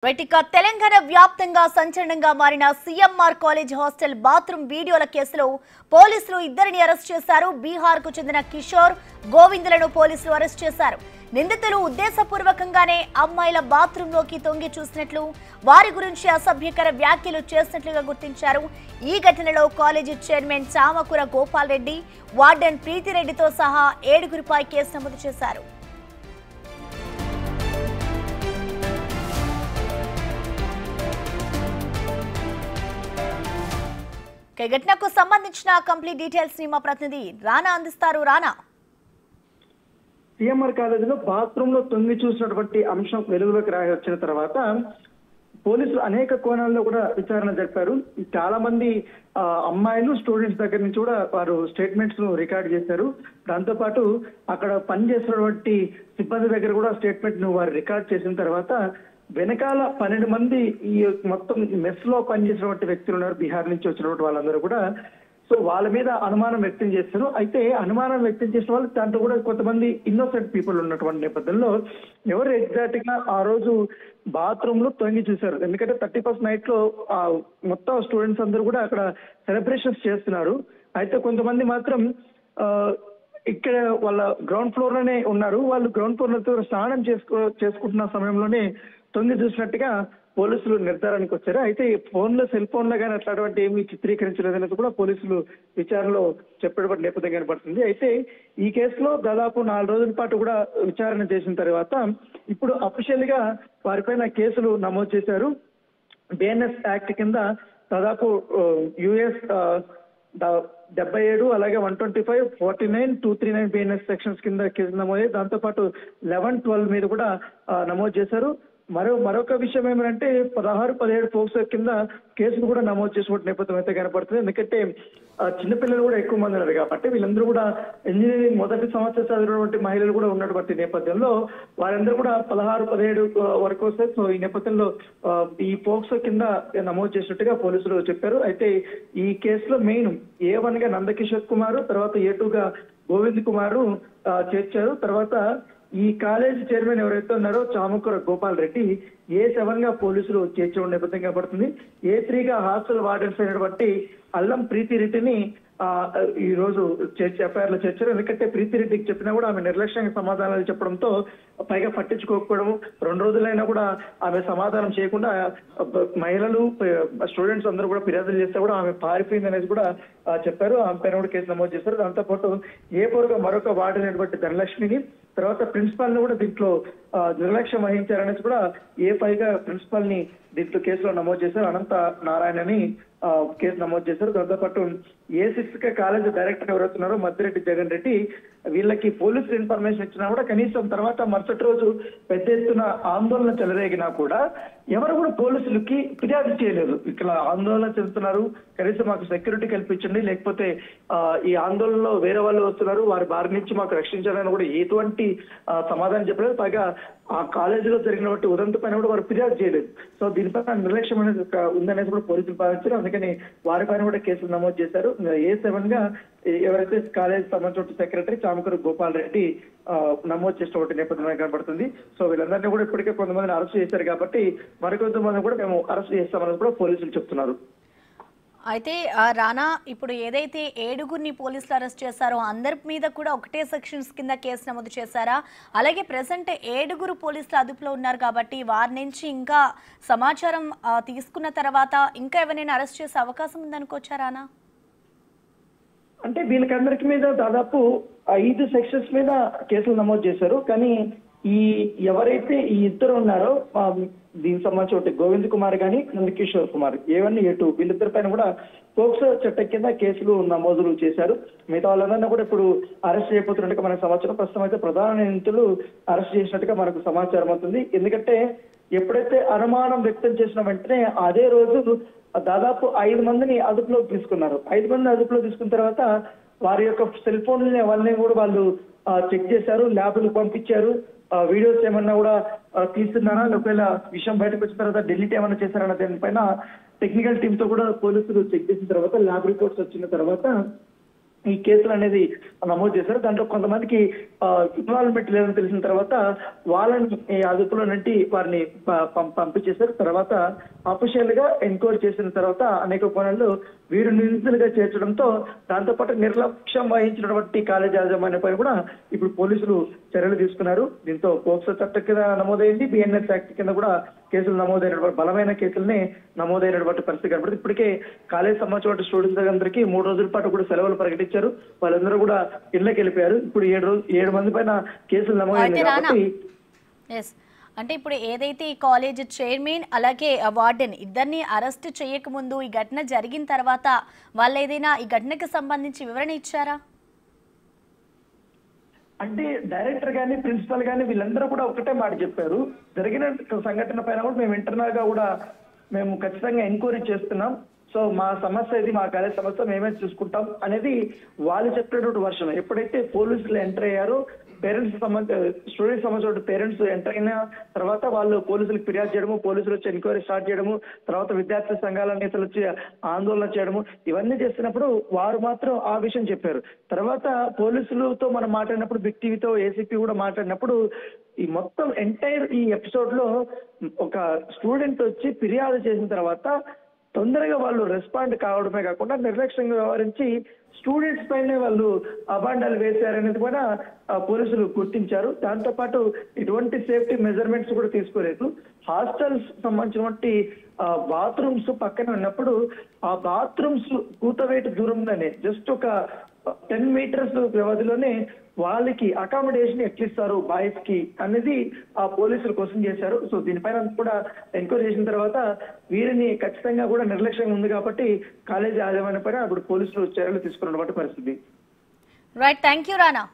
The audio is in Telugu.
వైటిక తెలంగాణ వ్యాప్తంగా సంచలనంగా మారిన సీఎంఆర్ కాలేజ్ హాస్టల్ బాత్రూమ్ వీడియోల కేసులో పోలీసులు ఇద్దరిని అరెస్ట్ చేశారు. బీహార్ కు చెందిన కిషోర్, గోవిందులను పోలీసులు అరెస్ట్ చేశారు. నిందితులు ఉద్దేశపూర్వకంగానే అమ్మాయిల బాత్రూమ్ లోకి తొంగి చూసినట్లు, వారి గురించి అసభ్యకర వ్యాఖ్యలు చేసినట్లుగా గుర్తించారు. ఈ ఘటనలో college chairman Chamakura Gopal Reddy, warden ప్రీతిరెడ్డితో సహా 7గురిపై కేసు నమోదు చేశారు. ఘటనకు సంబంధించిన కంప్లీట్ డీటెయిల్స్ ని మా ప్రతినిధి రానా అందిస్తారు. రానా, సీఎంఆర్ కాలేజీలో బాత్రూమ్ లో తొంగి చూసినటువంటి అంశం వెలుగులోకి వచ్చిన తర్వాత పోలీసులు అనేక కోణాల్లో కూడా విచారణ జరిపారు. చాలా మంది అమ్మాయిలు స్టూడెంట్స్ దగ్గర నుంచి కూడా వారు స్టేట్మెంట్స్ ను రికార్డ్ చేశారు. దాంతో పాటు అక్కడ పనిచేసినటువంటి సిబ్బంది దగ్గర కూడా స్టేట్మెంట్ ను వారు రికార్డ్ చేసిన తర్వాత వెనకాల 12 మంది ఈ మొత్తం మెస్ లో పనిచేసినటువంటి వ్యక్తులు ఉన్నారు, బీహార్ నుంచి వచ్చినటువంటి వాళ్ళందరూ కూడా. సో వాళ్ళ మీద అనుమానం వ్యక్తం చేస్తారు. అయితే అనుమానం వ్యక్తం చేసిన వాళ్ళు దాంట్లో కూడా కొంతమంది ఇన్నోసెంట్ పీపుల్ ఉన్నటువంటి నేపథ్యంలో ఎవరు ఎగ్జాక్ట్ గా ఆ రోజు బాత్రూమ్ లో తొంగి చూశారు. ఎందుకంటే 31st నైట్ లో మొత్తం స్టూడెంట్స్ అందరూ కూడా అక్కడ సెలబ్రేషన్స్ చేస్తున్నారు. అయితే కొంతమంది మాత్రం ఇక్కడ వాళ్ళ గ్రౌండ్ ఫ్లోర్ లోనే ఉన్నారు. వాళ్ళు గ్రౌండ్ ఫ్లోర్ లో స్నానం చేసుకుంటున్న సమయంలోనే తొంగి చూసినట్టుగా పోలీసులు నిర్ధారణకు వచ్చారు. అయితే సెల్ ఫోన్ లో కానీ అట్లాంటి ఏమీ చిత్రీకరించలేదనేది కూడా పోలీసులు విచారణలో చెప్పేటువంటి నేపథ్యం కనబడుతుంది. అయితే ఈ కేసులో దాదాపు 4 రోజుల పాటు కూడా విచారణ చేసిన తర్వాత ఇప్పుడు అఫీషియల్ గా వారిపైన కేసులు నమోదు చేశారు. బిఎన్ఎస్ యాక్ట్ కింద దాదాపు యుఎస్ 77 అలాగే 125, 49, 239 బిఎన్ఎస్ సెక్షన్స్ కింద కేసు నమోదు. దాంతో పాటు 11, 12 మీద కూడా నమోదు చేశారు. మరొక విషయం ఏమంటే 16, 17 పోక్సో కింద కేసులు కూడా నమోదు చేసినటువంటి నేపథ్యం అయితే కనపడుతుంది. ఎందుకంటే చిన్నపిల్లలు కూడా ఎక్కువ మంది ఉన్నారు కాబట్టి వీళ్ళందరూ కూడా ఇంజనీరింగ్ మొదటి సంవత్సరం చదివినటువంటి మహిళలు కూడా ఉన్నటువంటి నేపథ్యంలో వారందరూ కూడా 16, 17 వరకు వస్తాయి. సో ఈ నేపథ్యంలో ఈ పోక్సో కింద నమోదు చేసినట్టుగా పోలీసులు చెప్పారు. అయితే ఈ కేసులో మెయిన్ A1 గా నందకిషోర్ కుమార్, తర్వాత A2 గా గోవింద్ కుమార్ చేర్చారు. తర్వాత ఈ కాలేజీ చైర్మన్ ఎవరైతే ఉన్నారో చామకూర గోపాల్ రెడ్డి A7 గా పోలీసులు చేర్చడం నేపథ్యం కనబడుతుంది. A3 గా హాస్టల్ వార్డెన్స్ అయినటువంటి అల్లం ప్రీతిరెడ్డిని ఈ రోజు ఎఫ్ఐఆర్ లో చేర్చారు. ఎందుకంటే ప్రీతిరెడ్డికి చెప్పినా కూడా ఆమె నిర్లక్ష్యంగా సమాధానాలు చెప్పడంతో పైగా పట్టించుకోకపోవడం, 2 రోజులైనా కూడా ఆమె సమాధానం చేయకుండా మహిళలు స్టూడెంట్స్ అందరూ కూడా ఫిర్యాదులు చేస్తే కూడా ఆమె పారిపోయింది అనేది కూడా చెప్పారు. ఆమె పైన కూడా కేసు నమోదు చేశారు. దాంతోపాటు A4 గా మరొక వార్డు అయినటువంటి ధనలక్ష్మిని, తర్వాత ప్రిన్సిపాల్ ని కూడా దీంట్లో నిర్లక్ష్యం వహించారనేసి కూడా A5 గా ప్రిన్సిపాల్ ని దీంట్లో కేసులో నమోదు చేశారు. అనంత నారాయణని కేసు నమోదు చేశారు. దాంతోపాటు A6 గా కాలేజ్ డైరెక్టర్ ఎవరైతున్నారో మద్దిరెడ్డి జగన్ రెడ్డి, వీళ్ళకి పోలీసులు ఇన్ఫర్మేషన్ ఇచ్చినా కూడా కనీసం తర్వాత మరుసటి రోజు పెద్ద ఎత్తున ఆందోళన చెలరేగినా కూడా ఎవరు కూడా పోలీసులకి ఫిర్యాదు చేయలేదు. ఇక్కడ ఆందోళన చెందుతున్నారు, కనీసం మాకు సెక్యూరిటీ కల్పించండి, లేకపోతే ఈ ఆందోళనలో వేరే వాళ్ళు వస్తున్నారు, వారి బారి నుంచి మాకు రక్షించాలని కూడా ఎటువంటి సమాధానం చెప్పలేదు. పైగా ఆ కాలేజీలో జరిగినటువంటి ఉదంత పైన కూడా వారు ఫిర్యాదు చేయలేదు. సో దీనిపైన నిర్లక్ష్యం అనేది ఉందనేది కూడా పోలీసులు భావించారు. అందుకని వారి పైన కూడా కేసులు నమోదు చేశారు. A7 గా ఎవరైతే కాలేజ్ సంబంధించిన సెక్రటరీ చామకూర గోపాల్ రెడ్డి నమోదు చేసినటువంటి నేపథ్యం కనబడుతుంది. సో వీళ్ళందరినీ కూడా ఇప్పటికే కొంతమందిని అరెస్ట్ చేశారు కాబట్టి మరికొంతమంది కూడా మేము అరెస్ట్ చేస్తామని కూడా పోలీసులు చెప్తున్నారు. అయితే రానా, ఇప్పుడు ఏదైతే 7గురిని పోలీసులు అరెస్ట్ చేశారో అందరి మీద కూడా ఒకటే సెక్షన్స్ కింద కేసు నమోదు చేశారా? అలాగే ప్రెసెంట్ 7గురు పోలీసులు అదుపులో ఉన్నారు కాబట్టి వారి నుంచి ఇంకా సమాచారం తీసుకున్న తర్వాత ఇంకా ఎవరైనా అరెస్ట్ చేసే అవకాశం ఉందనుకోవచ్చా రానా? అంటే వీళ్ళకందరికి మీద దాదాపు 5 సెక్షన్స్ మీద కేసులు నమోదు చేశారు. కానీ ఎవరైతే ఈ ఇద్దరు ఉన్నారో దీనికి సంబంధించి ఒకటి గోవింద్ కుమార్ గాని నందకిషోర్ కుమార్, A1, A2 వీళ్ళిద్దరి పైన కూడా పోక్సో చట్టం కింద కేసులు నమోదులు చేశారు. మిగతా వాళ్ళందరినీ కూడా ఇప్పుడు అరెస్ట్ చేయబోతున్నట్టుగా మనకు సమాచారం. ప్రస్తుతం అయితే ప్రధాన నిందితులు అరెస్ట్ చేసినట్టుగా మనకు సమాచారం అవుతుంది. ఎందుకంటే ఎప్పుడైతే అనుమానం వ్యక్తం చేసిన వెంటనే అదే రోజు దాదాపు 5 మందిని అదుపులోకి తీసుకున్నారు. 5 మందిని అదుపులో తీసుకున్న తర్వాత వారి యొక్క సెల్ ఫోన్లని అవన్నీ కూడా వాళ్ళు చెక్ చేశారు, ల్యాబ్లకు పంపించారు. వీడియోస్ ఏమన్నా కూడా తీస్తున్నారా, ఒకవేళ విషయం బయటకు వచ్చిన తర్వాత డిలీట్ ఏమన్నా చేశారన్న దానిపైన టెక్నికల్ టీమ్ తో కూడా పోలీసులు చెక్ చేసిన తర్వాత ల్యాబ్ రిపోర్ట్స్ వచ్చిన తర్వాత ఈ కేసులు అనేది నమోదు చేశారు. దాంట్లో కొంతమందికి ఇన్వాల్వ్మెంట్ లేదని తెలిసిన తర్వాత వాళ్ళని అదుపులో నుండి వారిని పంపించేశారు. తర్వాత అఫీషియల్ గా ఎంక్వైరీ చేసిన తర్వాత అనేక కోణాల్లో వీరు నిందితులుగా చేర్చడంతో దాంతోపాటు నిర్లక్ష్యం వహించినటువంటి కాలేజీ యాజమాన్యంపై కూడా ఇప్పుడు పోలీసులు చర్యలు తీసుకున్నారు. దీంతో పోక్సో చట్టం కింద నమోదైంది, బిఎన్ఎస్ యాక్ట్ కింద కూడా కేసులు నమోదైనటువంటి బలమైన కేసులనే నమోదైనటువంటి పరిస్థితి కనబడుతుంది. ఇప్పటికే కాలేజ్ సంబంధించిన స్టూడెంట్స్ అందరికీ 3 రోజుల పాటు కూడా సెలవులు ప్రకటించారు. వాళ్ళందరూ కూడా ఇళ్లకు వెళ్ళిపోయారు. ఇప్పుడు 7 మంది పైన కేసులు నమోదైంది కాబట్టి అంటే ఇప్పుడు ఏదైతే ఈ కాలేజ్ చైర్మన్ అలాగే వార్డెన్ ఇద్దరిని అరెస్ట్ చేయకముందు ఈ ఘటన జరిగిన తర్వాత వాళ్ళు ఏదైనా ఈ ఘటనకు సంబంధించి వివరణ ఇచ్చారా? అంటే డైరెక్టర్ గానీ ప్రిన్సిపల్ గానీ వీళ్ళందరూ కూడా ఒకటే మాట చెప్పారు. జరిగిన సంఘటన పైన కూడా మేము ఇంటర్నల్ గా కూడా మేము ఖచ్చితంగా ఎంక్వైరీ చేస్తున్నాం. సో మా సమస్య ఇది, మా కాలేజ్ సమస్య మేమే చూసుకుంటాం అనేది వాళ్ళు చెప్పినటువంటి వర్షన్. ఎప్పుడైతే పోలీసులు ఎంటర్ అయ్యారో పేరెంట్స్ స్టూడెంట్స్ సంబంధించిన పేరెంట్స్ ఎంటర్ అయిన తర్వాత వాళ్ళు పోలీసులకు ఫిర్యాదు చేయడము, పోలీసులు వచ్చి ఎంక్వైరీ స్టార్ట్ చేయడము, తర్వాత విద్యార్థి సంఘాల నేతలు వచ్చి ఆందోళన చేయడము, ఇవన్నీ చేస్తున్నప్పుడు వారు మాత్రం ఆ విషయం చెప్పారు. తర్వాత పోలీసులతో మనం మాట్లాడినప్పుడు, బిగ్ టీవీతో ఏసీపీ కూడా మాట్లాడినప్పుడు ఈ మొత్తం ఎంటైర్ ఈ ఎపిసోడ్ లో ఒక స్టూడెంట్ వచ్చి ఫిర్యాదు చేసిన తర్వాత తొందరగా వాళ్ళు రెస్పాండ్ కావడమే కాకుండా నిర్లక్ష్యంగా వ్యవహరించి స్టూడెంట్స్ పైనే వాళ్ళు అబాండాలు వేశారనేది కూడా పోలీసులు గుర్తించారు. దాంతో పాటు ఇటువంటి సేఫ్టీ మెజర్మెంట్స్ కూడా తీసుకోలేదు. హాస్టల్స్ సంబంధించినటువంటి బాత్రూమ్స్ పక్కన ఉన్నప్పుడు ఆ బాత్రూమ్స్ కూతవేటు దూరంలోనే జస్ట్ ఒక 10 మీటర్స్ వ్యవధిలోనే వాళ్ళకి అకామిడేషన్ ఎట్లిస్తారు బాయ్స్ కి అనేది ఆ పోలీసులు క్వశ్చన్ చేశారు. సో దీనిపైన కూడా ఎంక్వైరీ చేసిన తర్వాత వీరిని ఖచ్చితంగా కూడా నిర్లక్ష్యంగా ఉంది కాబట్టి కాలేజీ యాజమాన్యం పైన అప్పుడు పోలీసులు చర్యలు తీసుకున్నటువంటి పరిస్థితి. Right, thank you Rana.